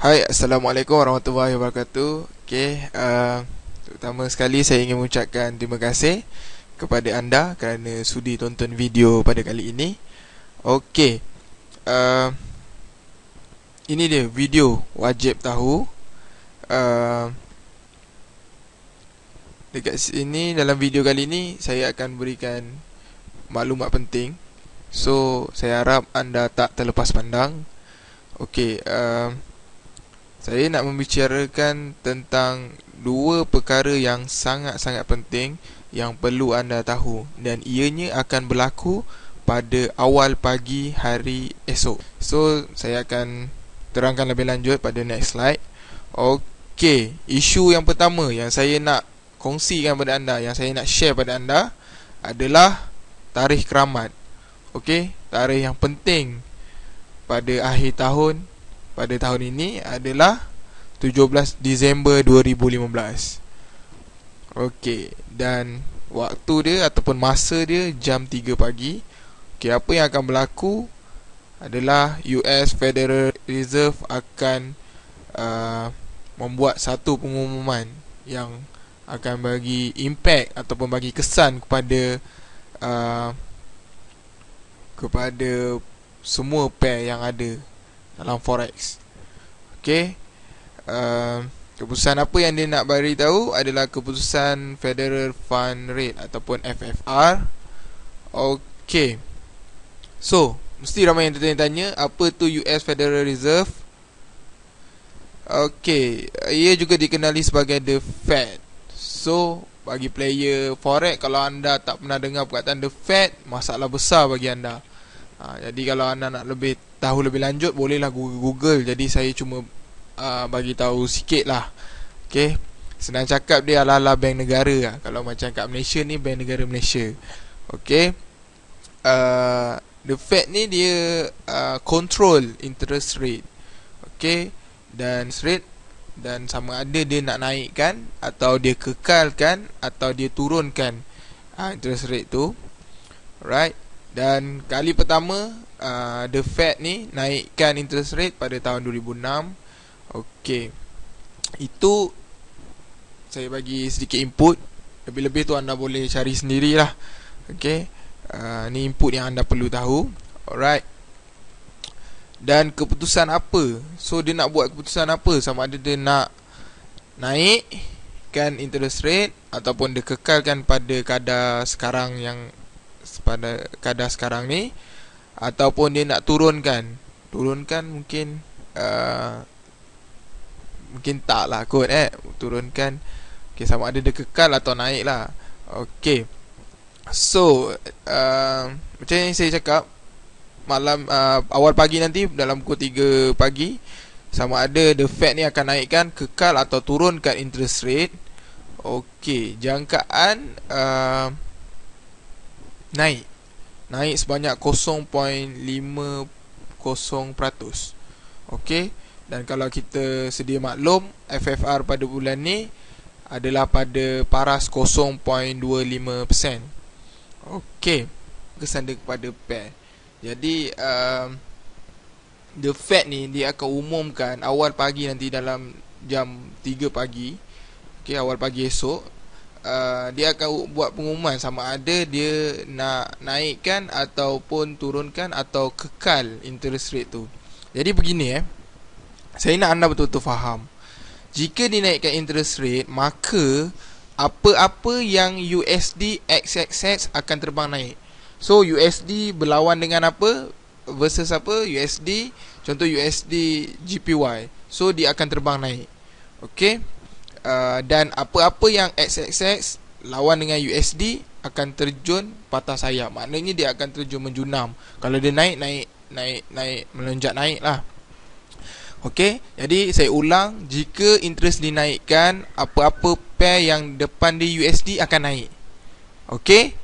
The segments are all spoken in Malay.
Hai, Assalamualaikum warahmatullahi wabarakatuh. Terutama sekali saya ingin mengucapkan terima kasih kepada anda kerana sudi tonton video pada kali ini. Okey, uh, ini dia video wajib tahu. uh, Dekat sini, dalam video kali ini saya akan berikan maklumat penting. So, saya harap anda tak terlepas pandang. Okey, saya nak membicarakan tentang dua perkara yang sangat-sangat penting yang perlu anda tahu, dan ianya akan berlaku pada awal pagi hari esok. So, saya akan terangkan lebih lanjut pada next slide. Okey, isu yang pertama yang saya nak kongsikan pada anda, yang saya nak share pada anda adalah tarikh keramat. Okey, tarikh yang penting pada akhir tahun, pada tahun ini adalah 17 Disember 2015. Okey, dan waktu dia ataupun masa dia jam 3 pagi. Okey, apa yang akan berlaku adalah US Federal Reserve akan membuat satu pengumuman yang akan bagi impact ataupun bagi kesan kepada semua pair yang ada dalam forex. Okey, keputusan apa yang dia nak bagi tahu adalah keputusan Federal Fund Rate ataupun FFR. Okey, so mesti ramai yang tertanya-tanya, apa tu US Federal Reserve? Okey, ia juga dikenali sebagai The Fed. So, bagi player forex, kalau anda tak pernah dengar perkataan The Fed, masalah besar bagi anda. Jadi kalau anda nak tahu lebih lanjut, bolehlah Google. Jadi saya cuma bagi tahu sikit lah. Okay, senang cakap, dia ala-ala bank negara lah. Kalau macam kat Malaysia ni, bank negara Malaysia. Okay, The Fed ni dia control interest rate. Okay, dan rate, dan sama ada dia nak naikkan atau dia kekalkan atau dia turunkan interest rate tu. Right. Dan kali pertama The Fed ni naikkan interest rate pada tahun 2006. Okey, itu saya bagi sedikit input. Lebih-lebih tu anda boleh cari sendirilah. Okey, ni input yang anda perlu tahu. Alright. Dan keputusan apa? So, dia nak buat keputusan apa? Sama ada dia nak naikkan interest rate ataupun dia kekalkan pada kadar sekarang ni, ataupun dia nak turunkan mungkin mungkin tak lah kot turunkan. Okay, sama ada dia kekal atau naik lah. Okay, so macam yang saya cakap, malam awal pagi nanti dalam pukul 3 pagi, sama ada The Fed ni akan naikkan, kekal atau turunkan interest rate. Okey, jangkaan naik sebanyak 0.50%. Okey, dan kalau kita sedia maklum, FFR pada bulan ni adalah pada paras 0.25%. Okey, kesanda kepada pair. Jadi The Fed ni dia akan umumkan awal pagi nanti dalam jam 3 pagi. Okey, awal pagi esok, dia akan buat pengumuman sama ada dia nak naikkan ataupun turunkan atau kekal interest rate tu. Jadi begini, saya nak anda betul-betul faham. Jika dinaikkan interest rate, maka apa-apa yang USD XXX akan terbang naik. So, USD berlawan dengan apa? Versus apa? USD, contoh USD JPY. So, dia akan terbang naik. Okey. Dan apa-apa yang XXX lawan dengan USD akan terjun patah sayap. Maknanya dia akan terjun menjunam. Kalau dia naik, melonjak naik lah. Okey, jadi saya ulang, jika interest dinaikkan, apa-apa pair yang depan di USD akan naik. Okey,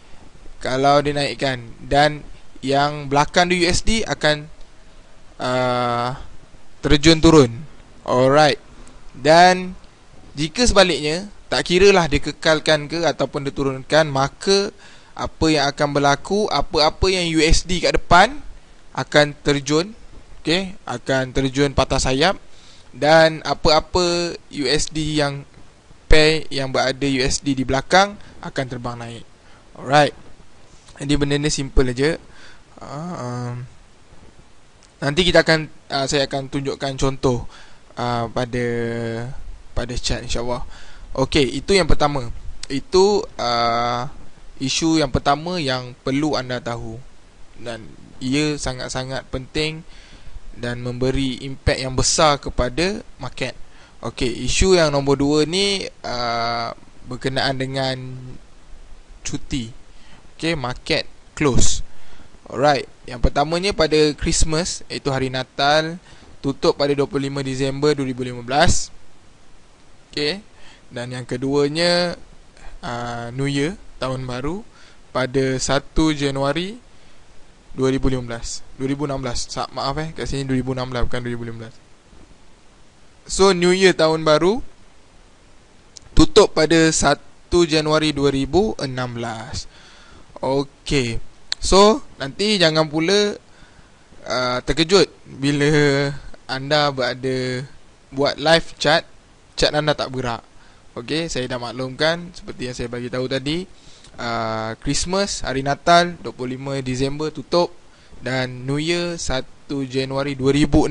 kalau dinaikkan, dan yang belakang di USD akan terjun turun. Alright. Dan jika sebaliknya, tak kira lah dia kekalkan ke ataupun dia turunkan, maka apa yang akan berlaku, apa-apa yang USD kat depan akan terjun. Okay, akan terjun patah sayap. dan apa-apa USD yang pair yang berada USD di belakang akan terbang naik. Alright. Jadi benda ni simple aja. Nanti kita akan saya akan tunjukkan contoh pada chat insya-Allah. Okey, itu yang pertama. Itu isu yang pertama yang perlu anda tahu, dan ia sangat-sangat penting dan memberi impak yang besar kepada market. Okey, isu yang nombor 2 ni berkenaan dengan cuti. Okey, market close. Alright, yang pertamanya pada Christmas, iaitu hari Natal, tutup pada 25 Disember 2015. Okey, dan yang keduanya New Year, tahun baru, pada 1 Januari 2016. Maaf kat sini 2016 bukan 2015. So New Year, tahun baru, tutup pada 1 Januari 2016. Okey. So nanti jangan pula terkejut bila anda buat live chat anda tak bergerak. Okey, saya dah maklumkan seperti yang saya bagi tahu tadi. Christmas, hari Natal 25 Disember tutup, dan New Year 1 Januari 2016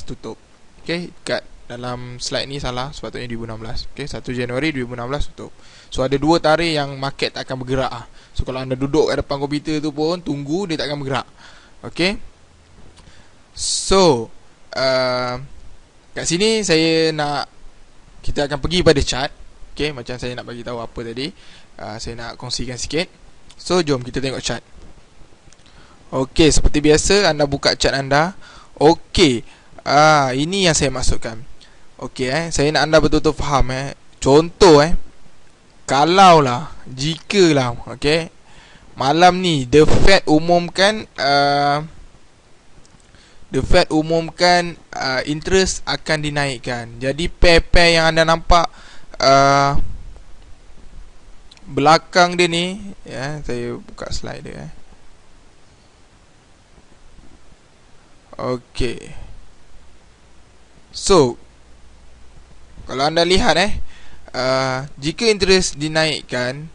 tutup. Okey, kat dalam slide ni salah, sepatutnya 2016. Okey, 1 Januari 2016 tutup. So ada 2 tarikh yang market tak akan bergerak. So kalau anda duduk kat depan komputer tu pun tunggu, dia tak akan bergerak. Okey. So kat sini kita akan pergi pada chart. Okey, macam saya nak bagi tahu apa tadi, saya nak kongsikan sikit. So jom kita tengok chart. Okey, seperti biasa anda buka chart anda. Okey, ini yang saya maksudkan. Okey, saya nak anda betul-betul faham. Contoh kalaulah, jikalah, okey, malam ni The Fed umumkan interest akan dinaikkan. Jadi pair-pair yang anda nampak belakang dia ni, saya buka slide dia. Okey. So kalau anda lihat jika interest dinaikkan,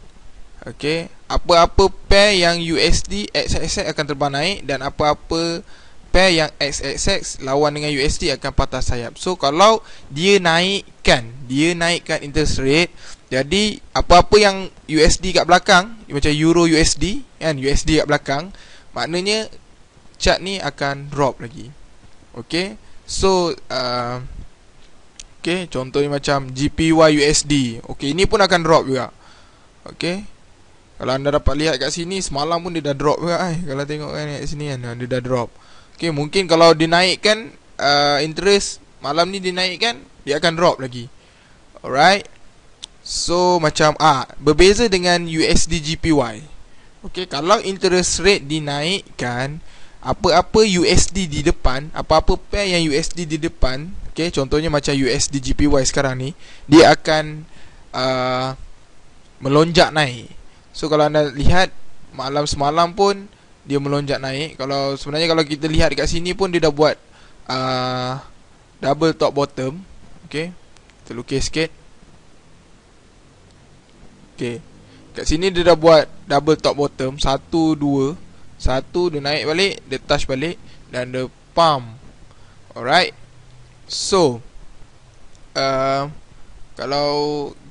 okey, apa-apa pair yang USD XXX akan terbang naik, dan apa-apa pair yang XXX lawan dengan USD akan patah sayap. So kalau dia naikkan interest rate, jadi apa-apa yang USD kat belakang, macam Euro USD kan, USD kat belakang, maknanya chart ni akan drop lagi. Okey. So okey, contohnya macam GPY USD. Okey, ini pun akan drop juga. Okey. Kalau anda dapat lihat kat sini, semalam pun dia dah drop juga. Kalau tengok kan kat sini kan, dia dah drop. Okey, mungkin kalau dinaikkan interest malam ni dinaikkan, dia akan drop lagi. Alright. So macam berbeza dengan USD GPY. Okey, kalau interest rate dinaikkan, apa-apa USD di depan, apa-apa pair yang USD di depan, okey, contohnya macam USD GPY sekarang ni, dia akan melonjak naik. So kalau anda lihat malam semalam pun dia melonjak naik. Kalau sebenarnya kalau kita lihat dekat sini pun dia dah buat double top bottom. Okey, kita lukis sikit. Okey, kat sini dia dah buat double top bottom, 1 2, 1 dia naik balik, dia touch balik, dan dia pump. Alright. So kalau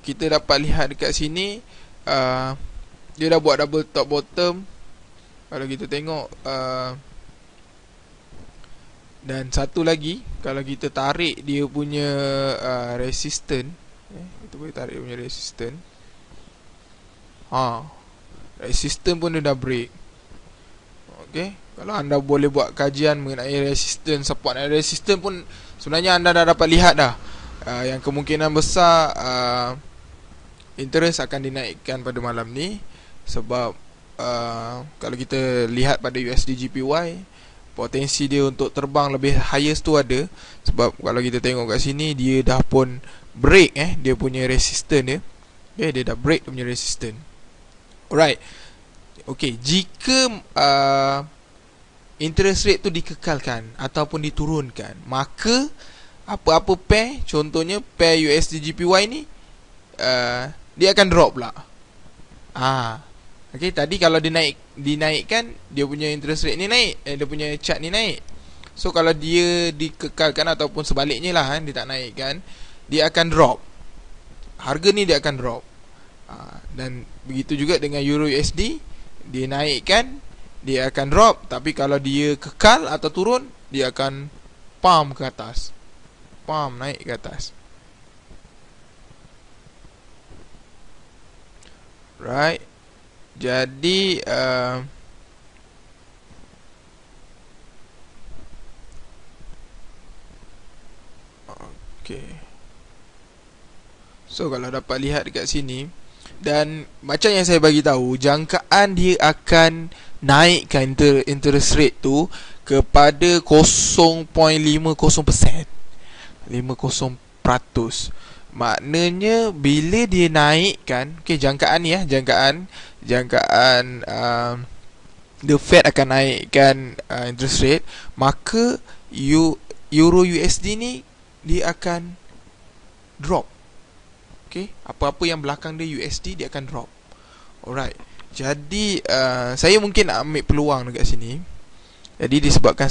kita dapat lihat dekat sini, dia dah buat double top bottom. Kalau kita tengok dan satu lagi, kalau kita tarik dia punya resistance, kita boleh tarik dia punya resistance. Resistance pun dia dah break. Okey, kalau anda boleh buat kajian mengenai resistance, support dan resistance pun sebenarnya anda dah dapat lihat dah, yang kemungkinan besar interest akan dinaikkan pada malam ni. Sebab kalau kita lihat pada USD GPY, potensi dia untuk terbang lebih highest tu ada. Sebab kalau kita tengok kat sini, dia dah pun break dia punya resistance dia. Okay, dia dah break dia punya resistance. Alright. Okay, jika interest rate tu dikekalkan ataupun diturunkan, maka apa-apa pair, contohnya pair USD JPY ni, dia akan drop pula. Okay, tadi kalau dinaikkan, dia punya interest rate ni naik, dia punya chart ni naik. So kalau dia dikekalkan ataupun sebaliknya lah, dia tak naikkan, dia akan drop. Harga ni dia akan drop. Dan begitu juga dengan Euro USD, dia naikkan, dia akan drop. Tapi kalau dia kekal atau turun, dia akan pump ke atas, pump naik ke atas. Right. Jadi okay. So kalau dapat lihat dekat sini, dan macam yang saya bagi tahu, jangkaan dia akan naikkan interest rate tu kepada 0.50%, 50%. Maknanya bila dia naikkan, okay, jangkaan ni jangkaan the Fed akan naikkan interest rate, maka Euro USD ni dia akan drop. Okay, apa-apa yang belakang dia USD, dia akan drop. Alright. Jadi saya mungkin ambil peluang dekat sini. Jadi disebabkan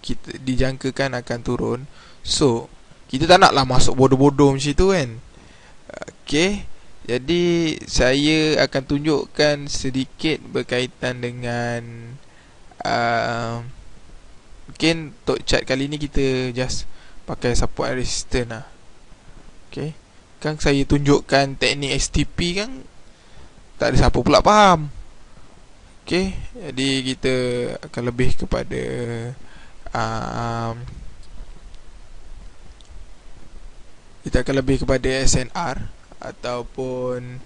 kita dijangkakan akan turun, so kita tak naklah masuk bodoh-bodoh macam tu kan. Okay, jadi saya akan tunjukkan sedikit berkaitan dengan mungkin untuk chart kali ni kita just pakai support and resistance lah. Okay, kan saya tunjukkan teknik STP kan, tak ada siapa pula faham. Okay, jadi kita akan lebih kepada SNR ataupun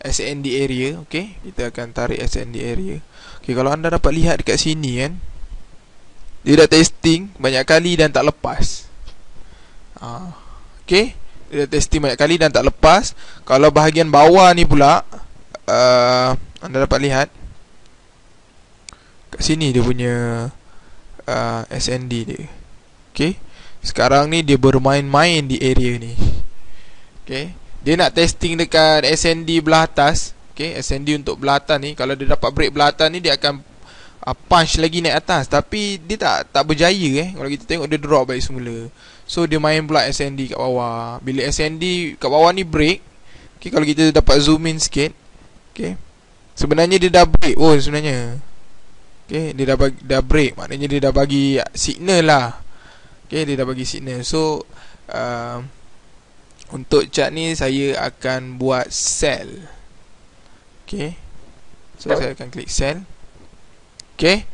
SND area. Okay, kita akan tarik SND area. Okay, kalau anda dapat lihat dekat sini kan, dia dah testing banyak kali dan tak lepas. Okay, dia dah testing banyak kali dan tak lepas. Kalau bahagian bawah ni pula, anda dapat lihat kat sini dia punya SND dia. Okay, sekarang ni dia bermain-main di area ni. Okay, dia nak testing dekat SND belah atas. Okay, SND untuk belah atas ni, kalau dia dapat break belah atas ni, dia akan punch lagi naik atas. Tapi dia tak berjaya. Kalau kita tengok, dia drop balik semula. So dia main pula SND kat bawah. Bila SND kat bawah ni break, okay, kalau kita dapat zoom in sikit, okay, sebenarnya dia dah break sebenarnya. Okay, dia dah break, maknanya dia dah bagi signal lah. Okay, dia dah bagi signal. So untuk chart ni saya akan buat sell. Okay, so saya akan klik sell. Okay,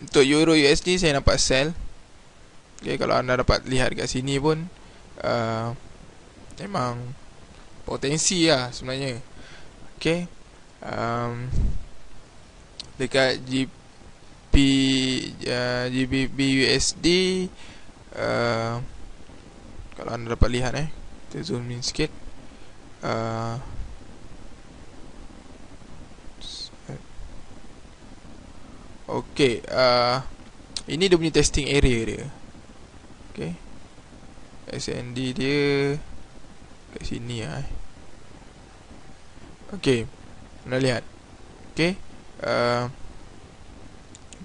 untuk Euro USD saya nampak sell. Okay, kalau anda dapat lihat kat sini pun memang potensi lah sebenarnya. Okay, dekat GBP USD, kalau anda dapat lihat kita zoom in sikit. Okay, ini dia punya testing area dia. Okay, SND dia kat sini lah. Okay, anda lihat. Okay,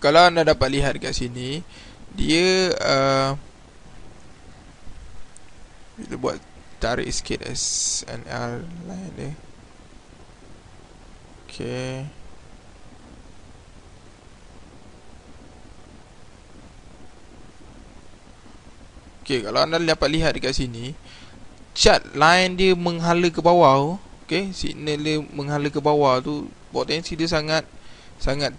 kalau anda dapat lihat kat sini, dia kita buat tarik sikit SNR line dia. Okay, okay, kalau anda dapat lihat dekat sini, chart line dia menghala ke bawah. Okay, signal dia menghala ke bawah tu, potensi dia sangat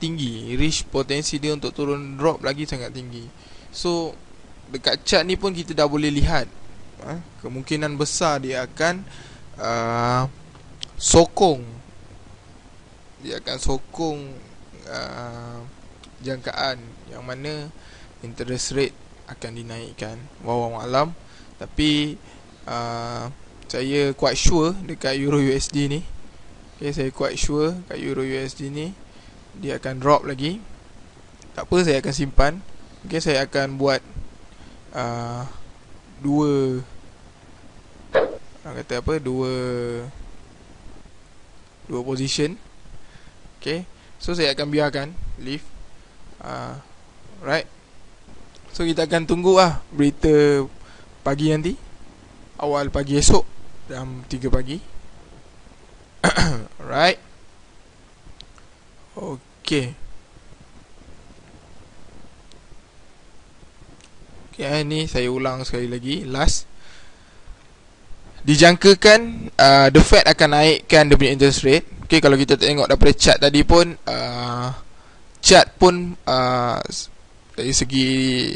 tinggi. Reach potensi dia untuk turun drop lagi sangat tinggi. So dekat chart ni pun kita dah boleh lihat kemungkinan besar dia akan sokong. Dia akan sokong jangkaan yang mana interest rate akan dinaikkan. Wallahu a'lam. Tapi saya quite sure dekat Euro USD ni. Okay, saya quite sure kat Euro USD ni dia akan drop lagi. Tak apa, saya akan simpan. Okay, saya akan buat dua kata apa, dua position. Okay, so saya akan biarkan leave. Right. So kita akan tunggu berita pagi nanti, awal pagi esok jam 3 pagi. Right. Okay. Okay, ni saya ulang sekali lagi. Last, dijangkakan the Fed akan naikkan dia punya interest rate. Okay, kalau kita tengok daripada chart tadi pun, chart pun dari segi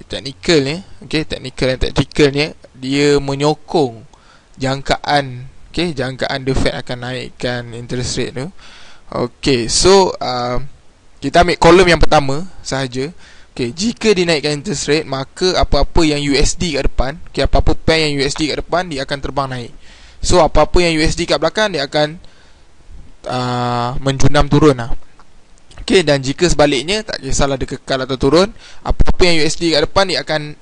teknikal ni, okay, technical dan tactical ni, dia menyokong jangkaan, okay, jangkaan the Fed akan naikkan interest rate tu. Okay, so kita ambil kolom yang pertama sahaja. Okay, jika dinaikkan interest rate, maka apa-apa yang USD kat depan, okay, apa-apa pair yang USD kat depan, dia akan terbang naik. So apa-apa yang USD kat belakang, dia akan menjunam turun lah. Okay, dan jika sebaliknya, tak kisahlah dia kekal atau turun, apa-apa yang USD kat depan, dia akan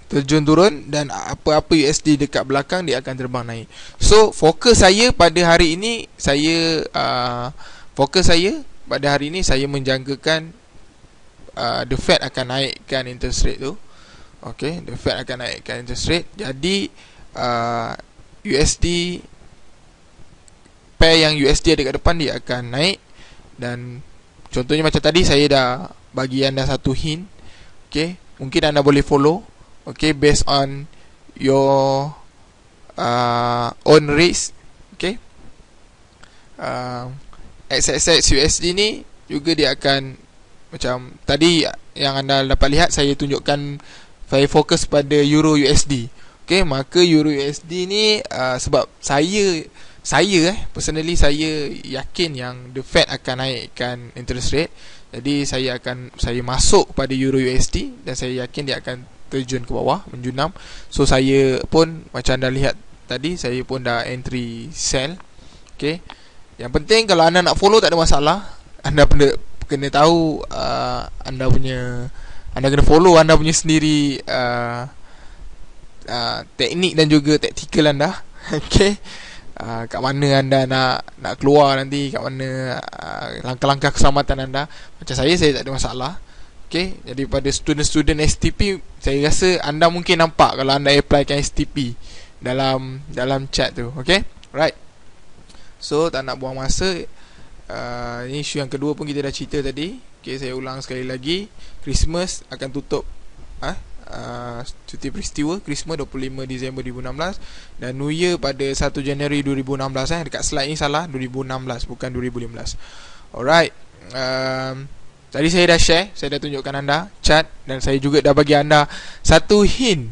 terjun turun, dan apa-apa USD dekat belakang, dia akan terbang naik. So fokus saya pada hari ini, saya menjangkakan the Fed akan naikkan interest rate tu. Okay, the Fed akan naikkan interest rate. Jadi USD, pair yang USD ada kat depan, dia akan naik. Dan contohnya macam tadi, saya dah bagi anda satu hint. Okay, mungkin anda boleh follow, okay, based on your own risk. Okay, XXX USD ni juga dia akan, macam tadi yang anda dapat lihat, saya tunjukkan, saya fokus pada Euro USD. Okay, maka Euro USD ni sebab saya personally, saya yakin yang the Fed akan naikkan interest rate. Jadi saya masuk pada Euro USD, dan saya yakin dia akan terjun ke bawah, menjunam. So saya pun, macam anda lihat tadi, saya pun dah entry sell. Okay, yang penting kalau anda nak follow, tak ada masalah. Anda kena tahu anda kena follow anda punya sendiri teknik dan juga taktikal anda. Okay, kat mana anda nak keluar nanti, kat mana langkah-langkah keselamatan anda. Macam saya tak ada masalah. Okay, jadi pada student STP, saya rasa anda mungkin nampak kalau anda applykan STP dalam chat tu. Okay, right. So tak nak buang masa, ini isu yang kedua pun kita dah cerita tadi. Okay, saya ulang sekali lagi. Christmas akan tutup cuti peristiwa Christmas 25 Disember 2016, dan New Year pada 1 Januari 2016. Dekat slide ni salah, 2016 bukan 2015. Alright. Tadi saya dah share, saya dah tunjukkan anda chart, dan saya juga dah bagi anda satu hint,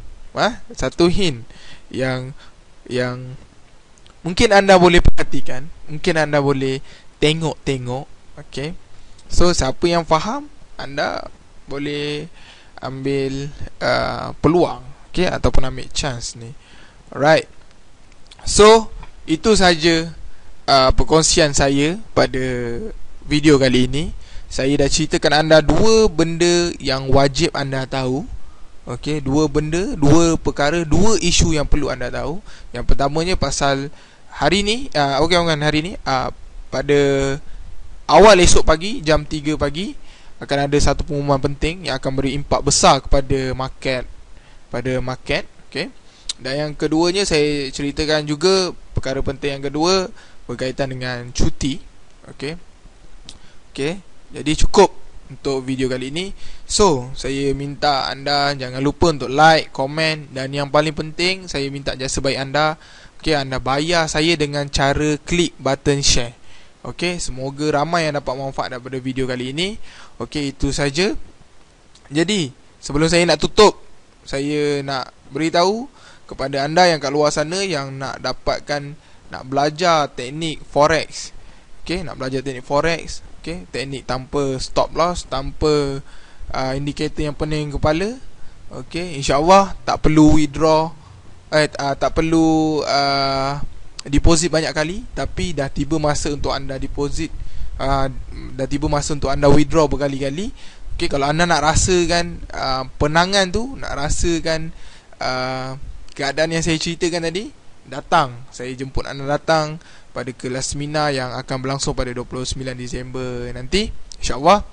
yang mungkin anda boleh perhatikan, mungkin anda boleh tengok. Okay, so siapa yang faham, anda boleh ambil peluang, okay, ataupun ambil chance ni. Alright. So itu saja perkongsian saya pada video kali ini. Saya dah ceritakan anda dua benda yang wajib anda tahu. Okay, dua perkara, dua isu yang perlu anda tahu. Yang pertamanya pasal hari ni, pada awal esok pagi, jam 3 pagi, akan ada satu pengumuman penting yang akan beri impak besar kepada market. Okay. Dan yang keduanya, saya ceritakan juga perkara penting yang kedua berkaitan dengan cuti. Okay. Jadi cukup untuk video kali ini. So saya minta anda jangan lupa untuk like, komen, dan yang paling penting, saya minta jasa baik anda. Okay, anda bayar saya dengan cara klik button share. Okay, semoga ramai yang dapat manfaat daripada video kali ini. Okay, itu saja. Jadi sebelum saya nak tutup, saya nak beritahu kepada anda yang kat luar sana yang nak belajar teknik forex. Okay, okay, teknik tanpa stop loss, tanpa indikator yang pening kepala. Okay, InsyaAllah tak perlu withdraw, tak perlu deposit banyak kali, tapi dah tiba masa untuk anda deposit, dah tiba masa untuk anda withdraw berkali-kali. Okay, kalau anda nak rasakan penangan tu, nak rasakan keadaan yang saya ceritakan tadi, datang, saya jemput anda datang pada kelas seminar yang akan berlangsung pada 29 Disember nanti, InsyaAllah.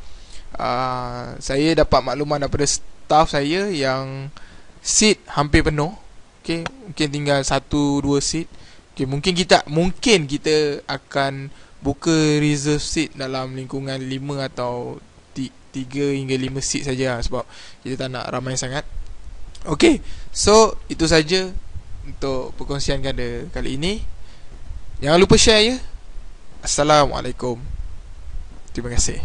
Saya dapat makluman daripada staff saya yang seat hampir penuh. Okay, mungkin tinggal 1-2 seat. Okay, mungkin kita akan buka reserve seat dalam lingkungan 5 atau 3 hingga 5 seat saja, sebab kita tak nak ramai sangat. Okay, so itu saja untuk perkongsian kali ini. Jangan lupa share ya. Assalamualaikum. Terima kasih.